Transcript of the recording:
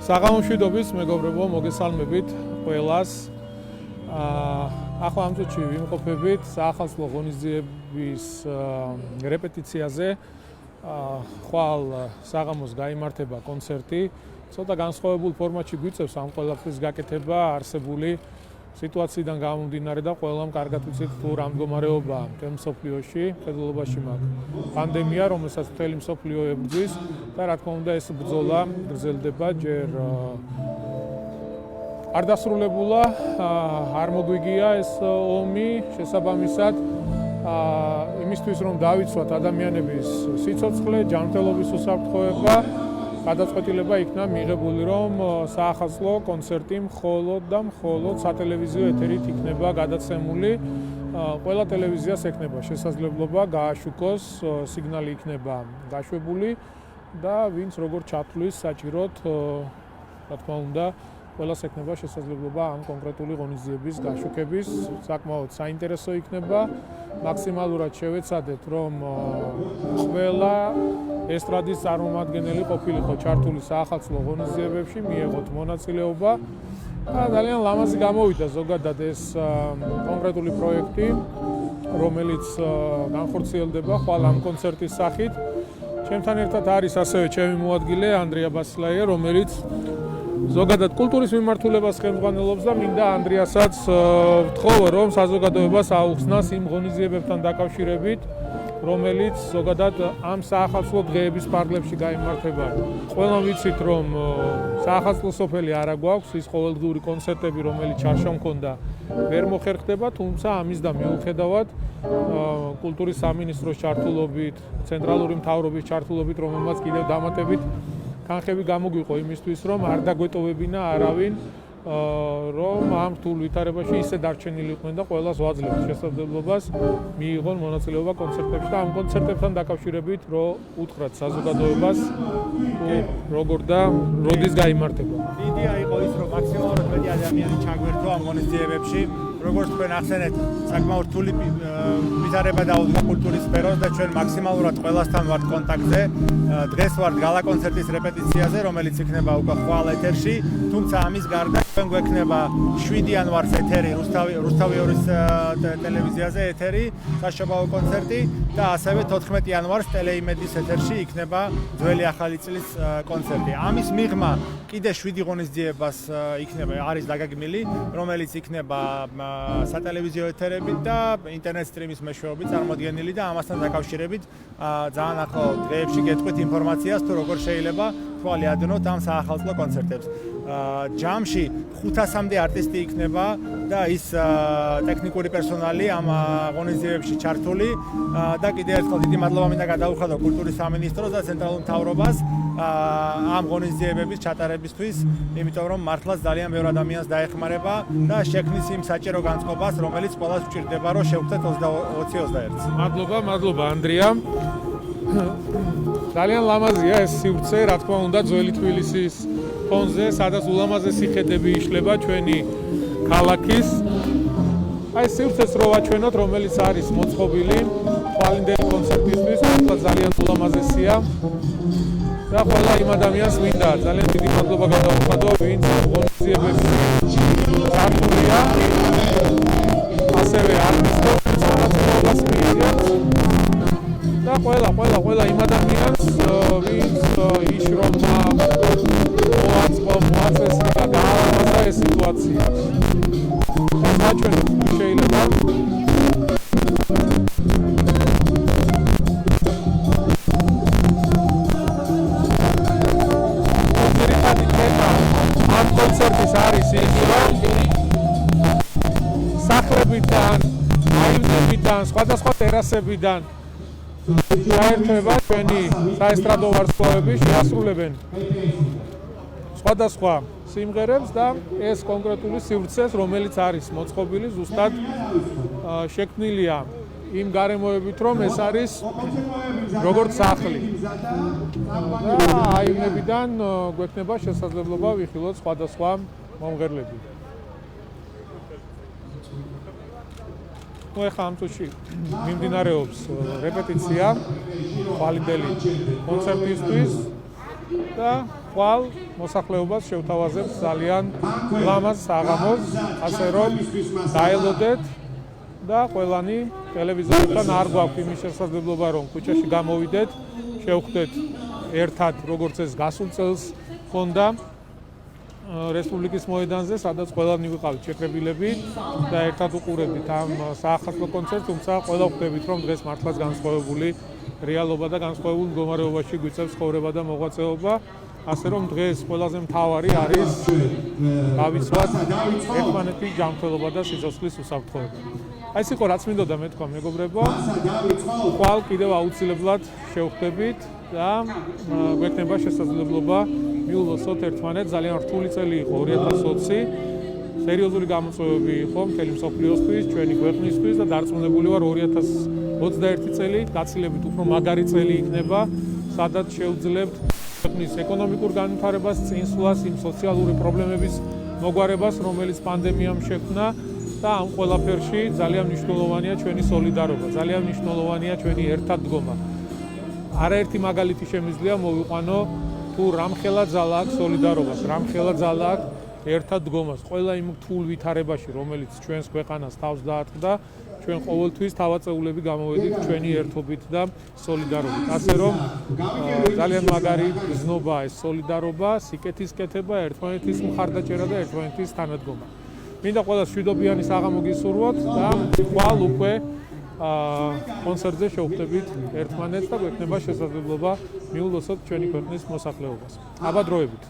საღამომშვიდობის მეგობრებო, მოგესალმებით ყველას. ახლა ამ წუთში ვიმყოფებით საახალწლო ღონისძიების რეპეტიციაზე. ხვალ საღამოს გაიმართება კონცერტი. ცოტა განსხვავებულ ფორმატში გვიწევს ამ ყველაფრის გაკეთება არსებული სიტუაციიდან გამომდინარე და ყველამ კარგად ვიცით თუ რა მდგომარეობაა მთელ მსოფლიოში, მხედველობაში მაქვს პანდემია, რომელსაც მთელი მსოფლიო ებრძვის და რა თქმა უნდა ეს ბრძოლა გრძელდება ჯერ არ დასრულებულა, არ მოგვიგია ეს ომი შესაბამისად იმისთვის რომ დავიცვათ ადამიანების სიცოცხლე, ჯანმრთელობის უსაფრთხოება, გადაწყვეტილება იქნა მიღებული რომ საახალწლო კონცერტი მხოლოდ სატელევიზიო ეთერით იქნება გადაცემული. ყველა ტელევიზიას ექნება შესაძლებლობა გააშუქოს, სიგნალი იქნება გაშვებული და ვინც როგორ ჩათვლის საჭიროდ, რა თქმა უნდა, ყველას ექნება შესაძლებლობა ამ კონკრეტული ღონისძიების გაშუქების. საკმაოდ საინტერესო იქნება. მაქსიმალურად შევეცადეთ რომ ყველა ესტრადის წარმომადგენელი ყოფილიყო ჩართული საახალწლო ღონისძიებებში, მიეღოთ მონაწილეობა და ძალიან ლამაზი გამოვიდა ზოგადად ეს კონკრეტული პროექტი, რომელიც განხორციელდება ხვალ ამ კონცერტის სახით. ჩემთან ერთად არის ასევე ჩემი მოადგილე ანდრია ბასილაია, რომელიც ზოგადად კულტურის მიმართულებას ხელმძღვანელობს და მინდა ანდრიასაც ვთხოვო რომ საზოგადოებას აუხსნას იმ ღონისძიებებთან დაკავშირებით, რომელიც ზოგადად ამ საახალწლო დღეების პარკლებში გაიმართება. ყველამ ვიცით რომ საახალწლო სოფელი არა გვაქვს, ის ყოველდღიური კონცერტები, რომელიც ჩარშო მქონდა, ვერ მოხერხდება, თუმცა ამის და მიუხედავად კულტურის სამინისტროს ჩართულობით, ცენტრალური მთავრობის ჩართულობით, რომელმაც კიდევ დამატებით თანხები გამოგვიყო იმისთვის, რომ არ დაგვეტოვებინა არავინ, რომ ამ რთულ ვითარებაში ისე დარჩენილიყვნენ და ყველას ვაძლევთ შესაძლებლობას მიიღონ მონაწილეობა კონცერტებში და ამ კონცერტებთან დაკავშირებით რო უთხრათ საზოგადოებას როგორ და როდის გაიმართება. იდეა იყო ის, რომ მაქსიმალურად მეტი ადამიანი ჩაგვერთვა ამ ღონისძიებებში. როგორც თქვენ ახსენეთ, საკმაოდ რთული ვითარება დაუდგა კულტურის სფეროს და ჩვენ მაქსიმალურად ყველასთან ვართ კონტაქტზე. დღეს ვართ გალა კონცერტის რეპეტიციაზე, რომელიც იქნება უკვე ხვალ ეთერში, თუმცა ამის გარდა ჩვენ გვექნება 7 იანვარს ეთერი რუსთავი 2-ის ტელევიზიაზე ეთერი, საშობაო კონცერტი და ასევე 14 იანვარს ტელეიმედის ეთერში იქნება ძველი ახალი წლის კონცერტი. ამის მიღმა კიდე 7 ღონისძიებას იქნება არის დაგაგმილი, რომელიც იქნება სატელევიზიო ეთერებით და ინტერნეტ სტრიმის მეშვეობით წარმოდგენილი და ამასთან დაკავშირებით ძალიან ახლო დღეებში გეტყვით ინფორმაციას თუ როგორ შეიძლება თვალი ადნოთ ამ საახალწლო კონცერტებს. ჯამში 500-მდე არტისტი იქნება და ის ტექნიკური პერსონალი ამ ღონისძიებებში ჩართული და კიდევ ერთხელ დიდი მადლობა მინდა გადაუხადო კულტურის სამინისტროს და ცენტრალურ მთავრობას ამ ღონისძიებების ჩატარებისთვის, იმიტომ რომ მართლაც ძალიან ბევრ ადამიანს დაეხმარება და შექმნის იმ საჭირო განწყობას, რომელიც ყველას ვჭირდება, რომ შევხვდეთ 20-21-ს. მადლობა ანდრია. ძალიან ლამაზია ეს სივრცე, რა თქმა უნდა, ძველი თბილისის ფონზე, სადაც ულამაზესი ხედები იშლება ჩვენი ქალაქის. აი სივრცეს რო ვაჩვენოთ, რომელიც არის მოწყობილი თვალინდელი კონცერტისთვის, ძალიან ულამაზესია. და ყველა იმ ადამიანს მინდა ძალიან დიდი მადლობა გადაუხადო, ვინც ღონისძიებებში ჩართულია. ასევე არტისტებს მონაწილეობას მიიღებს და ყველა იმ ადამიანს, ვინც იშრომა, მოაწესრიგა და გაალამაზა ეს სიტუაცია. ეს აჩვენებს თუ შეიძლება კონცერტის არის ის, რომ სახლებიდან, აივნებიდან, სხვადასხვა ტერასებიდან ჩაერთვება ჩვენი საესტრადო ვარსკვლავები, შეასრულებენ სხვადასხვა სიმღერებს და ეს კონკრეტული სივრცეს, რომელიც არის მოწყობილი, ზუსტად შექმნილია იმ გარემოებით, რომ ეს არის როგორც სახლი. და აივნებიდან გვექნება შესაძლებლობა ვიხილოთ სხვადასხვა მომღერლები. ნუ ეხლა ამ წუთში მიმდინარეობს რეპეტიცია ხვალინდელი კონცერტისთვის და ხვალ მოსახლეობას შევთავაზებთ ძალიან ლამაზ საღამოს, ასე რომ დაელოდეთ და ყველანი ტელევიზორთან არ გვაქვს იმის შესაძლებლობა რომ ქუჩაში გამოვიდეთ, შევხვდეთ ერთად როგორც ეს გასულ წელს ხონდა რესპუბლიკის მოედანზე, სადაც ყველანი ვიყავით შეკრებილები და ერთად უყურებდით ამ საახალწლო კონცერტს, თუმცა ყველა ხვდებით რომ დღეს მართლაც განსხვავებული რეალობა და განსხვავებულ მდგომარეობაში გვიწევს ცხოვრება და მოღვაწეობა, ასე რომ დღეს ყველაზე მთავარი არის გავიცვათ ერთმანეთის ჯანმრთელობა და სიცოცხლის უსაფრთხოება. აი ეს იყო რაც მინდოდა მეთქვა მეგობრებო, ხვალ კიდევ აუცილებლად შევხვდებით და გვექნება შესაძლებლობა მიულოცოთ ერთმანეთს. ძალიან რთული წელი იყო 2020, სერიოზული გამოწვევები იყო მთელი მსოფლიოსთვის, ჩვენი ქვეყნისთვის და დარწმუნებული ვარ 2021 წელი გაცილებით უფრო მაგარი წელი იქნება, სადაც შევძლებთ ქვეყნის ეკონომიკურ განვითარებას, წინსვლას, იმ სოციალური პრობლემების მოგვარებას, რომელიც პანდემიამ შექმნა და ამ ყველაფერში ძალიან მნიშვნელოვანია ჩვენი სოლიდარობა, ძალიან მნიშვნელოვანია ჩვენი ერთადდგომა. არაერთი მაგალითი შემიძლია მოვიყვანო თუ რამხელა ძალა აქვს სოლიდარობას, რამხელა ძალა აქვს ერთადდგომას. ყველა იმ რთულ ვითარებაში, რომელიც ჩვენს ქვეყანას თავს დაატყდა, ჩვენ ყოველთვის თავაწეულები გამოვედით ჩვენი ერთობით და სოლიდარობით. ასე რომ ძალიან მაგარი გზნობაა ეს სოლიდარობა, სიკეთის კეთება, ერთმანეთის მხარდაჭერა და ერთმანეთის თანადგომა. მინდა ყველას მშვიდობიანი საღამო გისურვოთ და ხვალ უკვე კონცერტზე შევხვდებით ერთმანეთს და გვექნება შესაძლებლობა მიულოცოთ ჩვენი ქვეყნის მოსახლეობას. აბა დროებით.